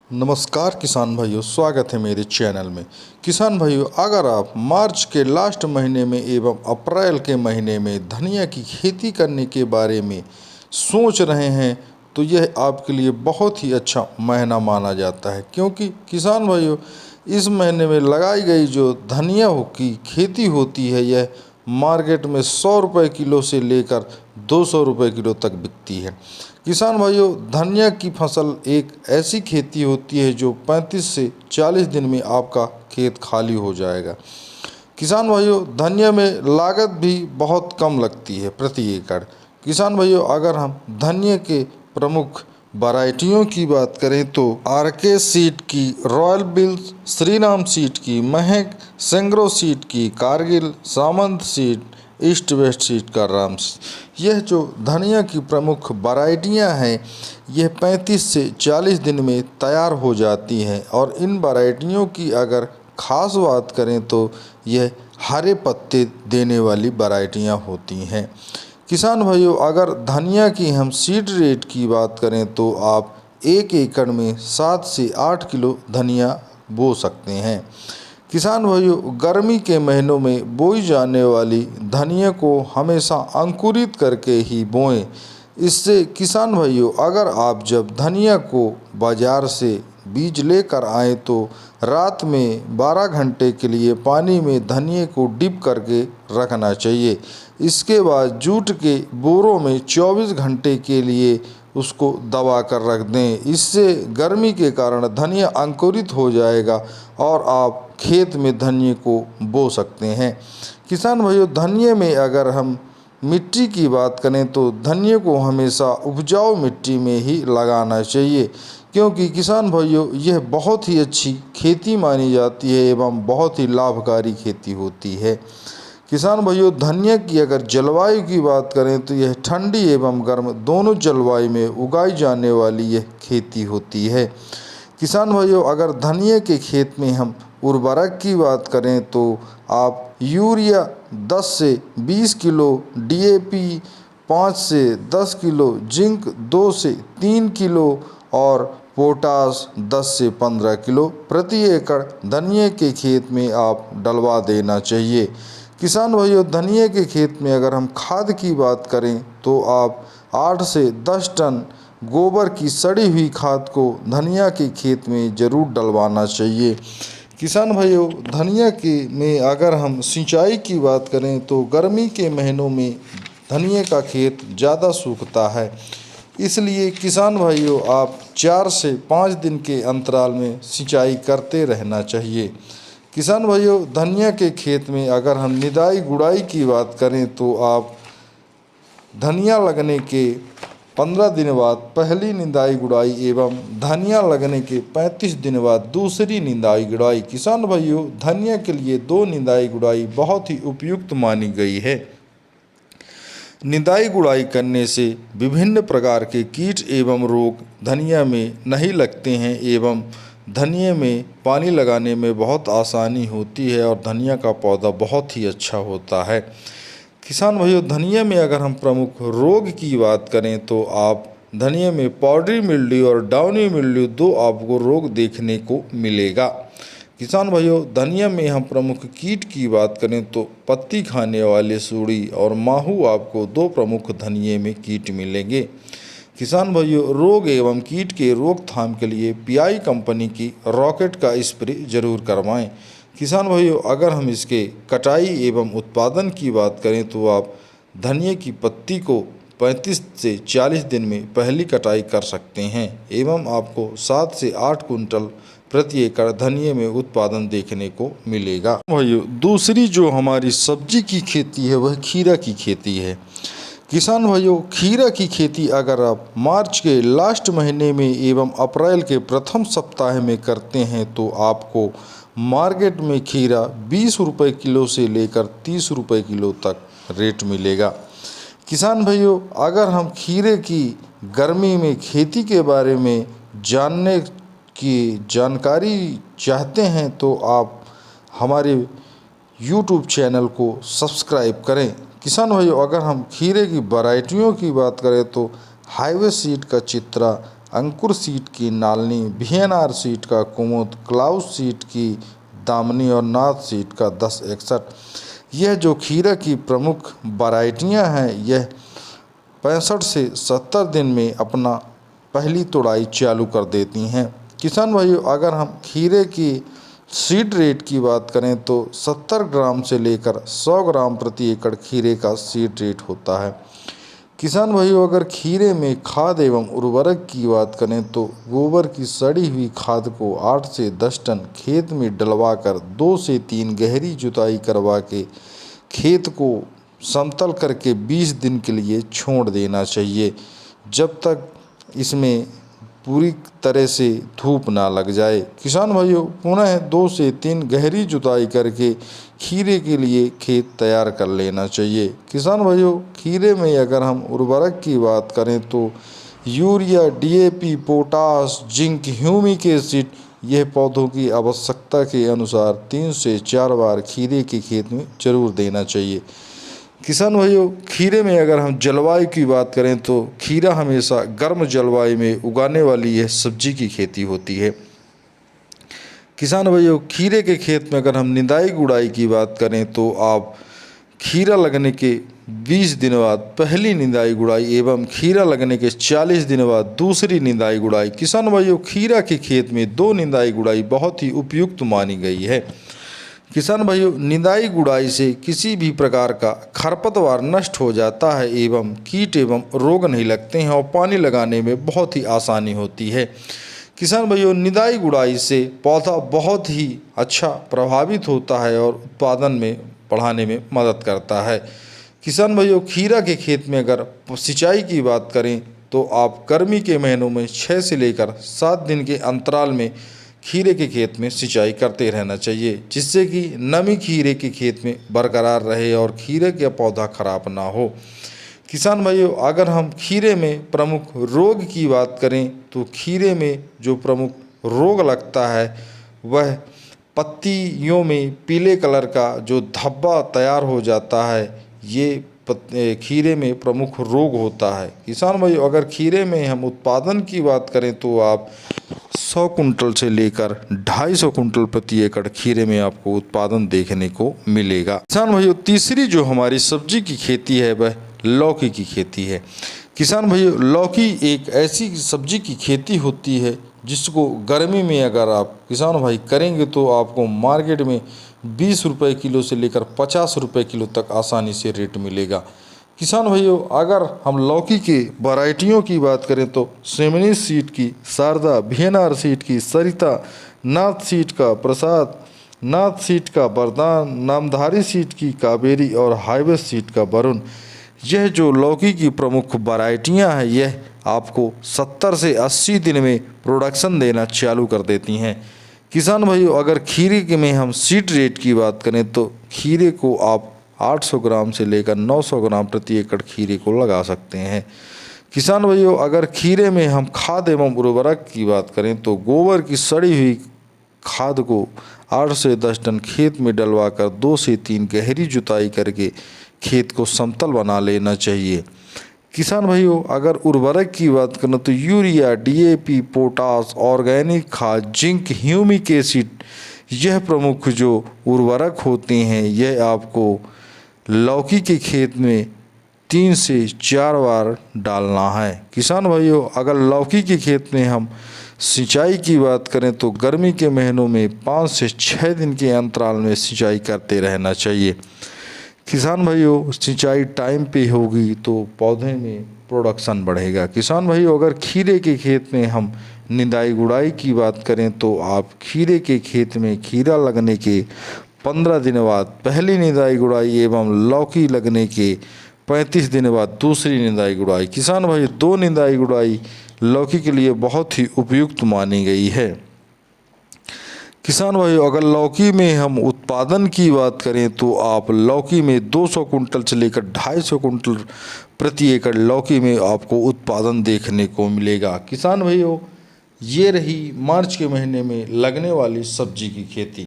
नमस्कार किसान भाइयों, स्वागत है मेरे चैनल में। किसान भाइयों, अगर आप मार्च के लास्ट महीने में एवं अप्रैल के महीने में धनिया की खेती करने के बारे में सोच रहे हैं तो यह आपके लिए बहुत ही अच्छा महीना माना जाता है, क्योंकि किसान भाइयों इस महीने में लगाई गई जो धनिया की खेती होती है यह मार्केट में 100 रुपये किलो से लेकर 200 रुपये किलो तक बिकती है। किसान भाइयों, धनिया की फसल एक ऐसी खेती होती है जो 35 से 40 दिन में आपका खेत खाली हो जाएगा। किसान भाइयों, धनिया में लागत भी बहुत कम लगती है प्रति एकड़। किसान भाइयों, अगर हम धनिया के प्रमुख वैरायटियों की बात करें तो आरके सीड की रॉयल बिल्स, श्रीराम सीड की महक, सेंग्रो सीड की कारगिल, सामंत सीड, ईस्ट वेस्ट सीड का राम्स। यह जो धनिया की प्रमुख वैरायटियां हैं यह 35 से 40 दिन में तैयार हो जाती हैं और इन वैरायटियों की अगर ख़ास बात करें तो यह हरे पत्ते देने वाली वैरायटियां होती हैं। किसान भाइयों, अगर धनिया की हम सीड रेट की बात करें तो आप 1 एकड़ में 7 से 8 किलो धनिया बो सकते हैं। किसान भाइयों, गर्मी के महीनों में बोई जाने वाली धनिया को हमेशा अंकुरित करके ही बोएं। इससे किसान भाइयों, अगर आप जब धनिया को बाज़ार से बीज लेकर आएँ तो रात में 12 घंटे के लिए पानी में धनिया को डिप करके रखना चाहिए। इसके बाद जूट के बोरों में 24 घंटे के लिए उसको दबा कर रख दें। इससे गर्मी के कारण धनिया अंकुरित हो जाएगा और आप खेत में धनिया को बो सकते हैं। किसान भाइयों, धनिया में अगर हम मिट्टी की बात करें तो धनिया को हमेशा उपजाऊ मिट्टी में ही लगाना चाहिए, क्योंकि किसान भाइयों यह बहुत ही अच्छी खेती मानी जाती है एवं बहुत ही लाभकारी खेती होती है। किसान भाइयों, धनिया की अगर जलवायु की बात करें तो यह ठंडी एवं गर्म दोनों जलवायु में उगाई जाने वाली यह खेती होती है। किसान भाइयों, अगर धनिया के खेत में हम उर्वरक की बात करें तो आप यूरिया 10 से 20 किलो, डीएपी 5 से 10 किलो, जिंक 2 से 3 किलो और पोटास 10 से 15 किलो प्रति एकड़ धनिया के खेत में आप डलवा देना चाहिए। किसान भाइयों, धनिया के खेत में अगर हम खाद की बात करें तो आप 8 से 10 टन गोबर की सड़ी हुई खाद को धनिया के खेत में ज़रूर डलवाना चाहिए। किसान भाइयों, धनिया के में अगर हम सिंचाई की बात करें तो गर्मी के महीनों में धनिया का खेत ज़्यादा सूखता है, इसलिए किसान भाइयों आप 4 से 5 दिन के अंतराल में सिंचाई करते रहना चाहिए। किसान भाइयों, धनिया के खेत में अगर हम निदाई गुड़ाई की बात करें तो आप धनिया लगने के 15 दिन बाद पहली निदाई गुड़ाई एवं धनिया लगने के 35 दिन बाद दूसरी निदाई गुड़ाई। किसान भाइयों, धनिया के लिए 2 निदाई गुड़ाई बहुत ही उपयुक्त मानी गई है। निदाई गुड़ाई करने से विभिन्न प्रकार के कीट एवं रोग धनिया में नहीं लगते हैं एवं धनिया में पानी लगाने में बहुत आसानी होती है और धनिया का पौधा बहुत ही अच्छा होता है। किसान भाइयों, धनिया में अगर हम प्रमुख रोग की बात करें तो आप धनिया में पाउडरी मिल्ड्यू और डाउनी मिल्ड्यू 2 आपको रोग देखने को मिलेगा। किसान भाइयों, धनिया में हम प्रमुख कीट की बात करें तो पत्ती खाने वाले सूड़ी और माहू आपको 2 प्रमुख धनिये में कीट मिलेंगे। किसान भाइयों, रोग एवं कीट के रोकथाम के लिए पीआई कंपनी की रॉकेट का स्प्रे जरूर करवाएं। किसान भाइयों, अगर हम इसके कटाई एवं उत्पादन की बात करें तो आप धनिया की पत्ती को 35 से 40 दिन में पहली कटाई कर सकते हैं एवं आपको 7 से 8 कुंटल प्रति एकड़ धनिया में उत्पादन देखने को मिलेगा। भाइयों, दूसरी जो हमारी सब्जी की खेती है वह खीरा की खेती है। किसान भाइयों, खीरा की खेती अगर आप मार्च के लास्ट महीने में एवं अप्रैल के प्रथम सप्ताह में करते हैं तो आपको मार्केट में खीरा 20 रुपये किलो से लेकर 30 रुपये किलो तक रेट मिलेगा। किसान भाइयों, अगर हम खीरे की गर्मी में खेती के बारे में जानने की जानकारी चाहते हैं तो आप हमारे YouTube चैनल को सब्सक्राइब करें। किसान भाइयों, अगर हम खीरे की वैरायटियों की बात करें तो हाईवे सीड का चित्रा, अंकुर सीड की नालनी, VNR सीड का कुमुद, क्लाउस सीड की दामनी और नाथ सीड का 1061। यह जो खीरा की प्रमुख वैरायटियाँ हैं यह 65 से 70 दिन में अपना पहली तुड़ाई चालू कर देती हैं। किसान भाइयों, अगर हम खीरे की सीड रेट की बात करें तो 70 ग्राम से लेकर 100 ग्राम प्रति एकड़ खीरे का सीड रेट होता है। किसान भाइयों, अगर खीरे में खाद एवं उर्वरक की बात करें तो गोबर की सड़ी हुई खाद को 8 से 10 टन खेत में डलवाकर 2 से 3 गहरी जुताई करवा के खेत को समतल करके 20 दिन के लिए छोड़ देना चाहिए, जब तक इसमें पूरी तरह से धूप ना लग जाए। किसान भाइयों, पुनः 2 से 3 गहरी जुताई करके खीरे के लिए खेत तैयार कर लेना चाहिए। किसान भाइयों, खीरे में अगर हम उर्वरक की बात करें तो urea, DAP, potash, zinc, humic acid यह पौधों की आवश्यकता के अनुसार 3 से 4 बार खीरे के खेत में जरूर देना चाहिए। किसान भाइयों, खीरे में अगर हम जलवायु की बात करें तो खीरा हमेशा गर्म जलवायु में उगाने वाली यह सब्जी की खेती होती है। किसान भाइयों, खीरे के खेत में अगर हम निंदाई गुड़ाई की बात करें तो आप खीरा लगने के 20 दिन बाद पहली निंदाई गुड़ाई एवं खीरा लगने के 40 दिन बाद दूसरी निंदाई गुड़ाई। किसान भाइयों, खीरा के खेत में 2 निंदाई गुड़ाई बहुत ही उपयुक्त मानी गई है। किसान भाइयों, निंदाई गुड़ाई से किसी भी प्रकार का खरपतवार नष्ट हो जाता है एवं कीट एवं रोग नहीं लगते हैं और पानी लगाने में बहुत ही आसानी होती है। किसान भाइयों, निंदाई गुड़ाई से पौधा बहुत ही अच्छा प्रभावित होता है और उत्पादन में बढ़ाने में मदद करता है। किसान भाइयों, खीरा के खेत में अगर सिंचाई की बात करें तो आप गर्मी के महीनों में 6 से लेकर 7 दिन के अंतराल में खीरे के खेत में सिंचाई करते रहना चाहिए, जिससे कि नमी खीरे के खेत में बरकरार रहे और खीरे का पौधा खराब ना हो। किसान भाइयों, अगर हम खीरे में प्रमुख रोग की बात करें तो खीरे में जो प्रमुख रोग लगता है वह पत्तियों में पीले कलर का जो धब्बा तैयार हो जाता है, ये खीरे में प्रमुख रोग होता है। किसान भाइयों, अगर खीरे में हम उत्पादन की बात करें तो आप 100 कुंटल से लेकर 250 कुंटल प्रति एकड़ खीरे में आपको उत्पादन देखने को मिलेगा। किसान भाइयों, तीसरी जो हमारी सब्जी की खेती है वह लौकी की खेती है। किसान भाइयों, लौकी एक ऐसी सब्जी की खेती होती है जिसको गर्मी में अगर आप किसान भाई करेंगे तो आपको मार्केट में 20 रुपये किलो से लेकर 50 रुपये किलो तक आसानी से रेट मिलेगा। किसान भाइयों, अगर हम लौकी के वैरायटियों की बात करें तो सेमनी सीड की शारदा, VNR सीड की सरिता, नाथ सीड का प्रसाद, नाथ सीड का वरदान, नामधारी सीड की कावेरी और हाईवे सीड का वरुण, यह जो लौकी की प्रमुख वैरायटियां हैं यह आपको 70 से 80 दिन में प्रोडक्शन देना चालू कर देती हैं। किसान भाइयों, अगर खीरे के में हम सीड रेट की बात करें तो खीरे को आप 800 ग्राम से लेकर 900 ग्राम प्रति एकड़ खीरे को लगा सकते हैं। किसान भाइयों, अगर खीरे में हम खाद एवं उर्वरक की बात करें तो गोबर की सड़ी हुई खाद को 8 से 10 टन खेत में डलवाकर 2 से 3 गहरी जुताई करके खेत को समतल बना लेना चाहिए। किसान भाइयों, अगर उर्वरक की बात करें तो यूरिया, DAP, पोटास, ऑर्गेनिक खाद, जिंक, ह्यूमिक एसिड यह प्रमुख जो उर्वरक होते हैं यह आपको लौकी के खेत में 3 से 4 बार डालना है। किसान भाइयों, अगर लौकी के खेत में हम सिंचाई की बात करें तो गर्मी के महीनों में 5 से 6 दिन के अंतराल में सिंचाई करते रहना चाहिए। किसान भाइयों, सिंचाई टाइम पे होगी तो पौधे में प्रोडक्शन बढ़ेगा। किसान भाइयों, अगर खीरे के खेत में हम निंदाई गुड़ाई की बात करें तो आप खीरे के खेत में खीरा लगने के 15 दिन बाद पहली निंदाई गुड़ाई एवं लौकी लगने के 35 दिन बाद दूसरी निंदाई गुड़ाई। किसान भाई, 2 निंदाई गुड़ाई लौकी के लिए बहुत ही उपयुक्त मानी गई है। किसान भाई, अगर लौकी में हम उत्पादन की बात करें तो आप लौकी में 200 कुंटल से लेकर 250 कुंटल प्रति एकड़ लौकी में आपको उत्पादन देखने को मिलेगा। किसान भाइयों, ये रही मार्च के महीने में लगने वाली सब्जी की खेती।